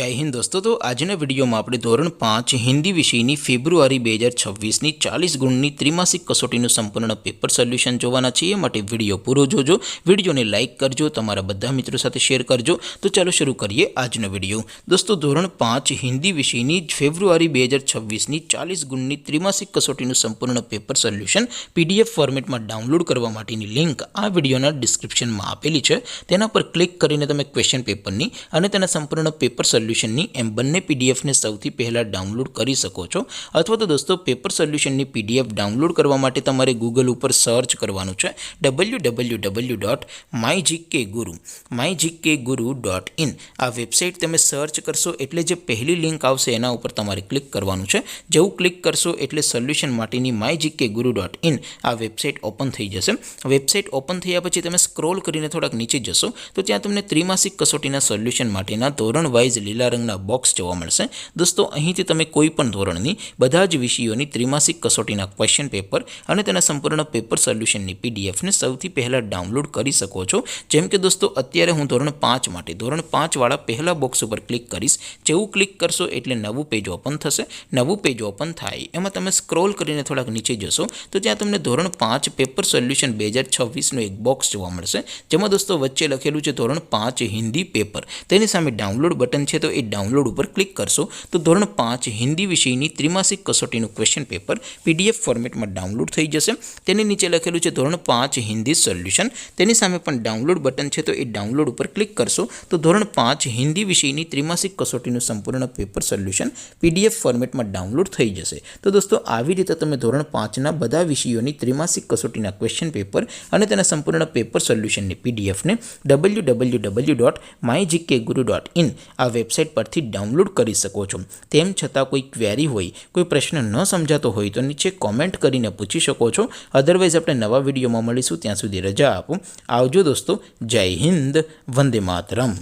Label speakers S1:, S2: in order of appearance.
S1: जय हिंद दोस्तों। तो આજના વિડીયોમાં આપણે ધોરણ 5 હિન્દી વિષયની ફેબ્રુઆરી 2026ની 40 ગુણની ત્રિમાસિક કસોટીનું સંપૂર્ણ પેપર સોલ્યુશન જોવાના છીએ। માટે વિડીયો પૂરો જોજો, વિડીયોને લાઇક કરજો, તમારા બધા મિત્રો સાથે શેર કરજો। તો ચાલો શરૂ કરીએ આજનો વિડીયો। દોસ્તો ધોરણ 5 હિન્દી વિષયની ફેબ્રુઆરી 2026ની 40 ગુણની ત્રિમાસિક કસોટીનું સંપૂર્ણ પેપર સોલ્યુશન પીડીએફ ફોર્મેટમાં ડાઉનલોડ કરવા માટેની લિંક આ વિડીયોના ડિસ્ક્રિપ્શનમાં આપેલી છે। તેના પર ક્લિક કરીને તમે ક્વેશ્ચન પેપરની અને તેના સંપૂર્ણ પેપર સોલ્યુશનની એમ બંને પીડીએફને સૌથી પહેલાં ડાઉનલોડ કરી શકો છો। અથવા તો દોસ્તો પેપર સોલ્યુશનની પીડીએફ ડાઉનલોડ કરવા માટે તમારે ગૂગલ ઉપર સર્ચ કરવાનું છે www.mygkguru.in। આ વેબસાઇટ તમે સર્ચ કરશો એટલે જે પહેલી લિંક આવશે એના ઉપર તમારે ક્લિક કરવાનું છે। જેવું ક્લિક કરશો એટલે સોલ્યુશન માટેની mygkguru.in આ વેબસાઇટ ઓપન થઈ જશે। વેબસાઇટ ઓપન થયા પછી તમે સ્ક્રોલ કરીને થોડાક નીચે જશો તો ત્યાં તમને ત્રિમાસિક કસોટીના સોલ્યુશન માટેના ધોરણ વાઇઝ લીલા રંગના બોક્સ જોવા મળશે। દોસ્તો અહીંથી તમે કોઈ પણ ધોરણની બધા જ વિષયોની ત્રિમાસિક કસોટીના ક્વેશ્ચન પેપર અને તેના સંપૂર્ણ પેપર સોલ્યુશનની પીડીએફને સૌથી પહેલાં ડાઉનલોડ કરી શકો છો। જેમ કે દોસ્તો અત્યારે હું ધોરણ 5 માટે ધોરણ 5 વાળા પહેલા બોક્સ ઉપર ક્લિક કરીશ। જેવું ક્લિક કરશો એટલે નવું પેજ ઓપન થશે। નવું પેજ ઓપન થાય એમાં તમે સ્ક્રોલ કરીને થોડાક નીચે જશો તો ત્યાં તમને ધોરણ 5 પેપર સોલ્યુશન 2026નું એક બોક્સ જોવા મળશે। જેમાં દોસ્તો વચ્ચે લખેલું છે ધોરણ 5 હિન્દી પેપર, તેની સામે ડાઉનલોડ બટન છે તો એ ડાઉનલોડ ઉપર ક્લિક કરશો તો ધોરણ 5 હિન્દી વિષયની ત્રિમાસિક કસોટીનું ક્વેશ્ચન પેપર પીડીએફ ફોર્મેટમાં ડાઉનલોડ થઈ જશે। તેની નીચે લખેલું છે ધોરણ 5 હિન્દી સોલ્યુશન, તેની સામે પણ ડાઉનલોડ બટન છે તો એ ડાઉનલોડ ઉપર ક્લિક કરશો તો ધોરણ 5 હિન્દી વિષયની ત્રિમાસિક કસોટીનું સંપૂર્ણ પેપર સોલ્યુશન પીડીએફ ફોર્મેટમાં ડાઉનલોડ થઈ જશે। તો દોસ્તો આવી રીતે તમે ધોરણ 5ના બધા વિષયોની ત્રિમાસિક કસોટીના ક્વેશ્ચન પેપર અને તેના સંપૂર્ણ પેપર સોલ્યુશનની પીડીએફને www.mygkguru.in આ વેબસાઇટ પરથી ડાઉનલોડ કરી શકો છો। તેમ છતાં કોઈ ક્વેરી હોય, કોઈ પ્રશ્ન ન સમજાતો હોય તો નીચે કોમેન્ટ કરીને પૂછી શકો છો। અધરવાઇઝ આપણે નવા વિડીયોમાં મળીશું, ત્યાં સુધી રજા આપો। આવજો દોસ્તો, જય હિન્દ, વંદે માતરમ।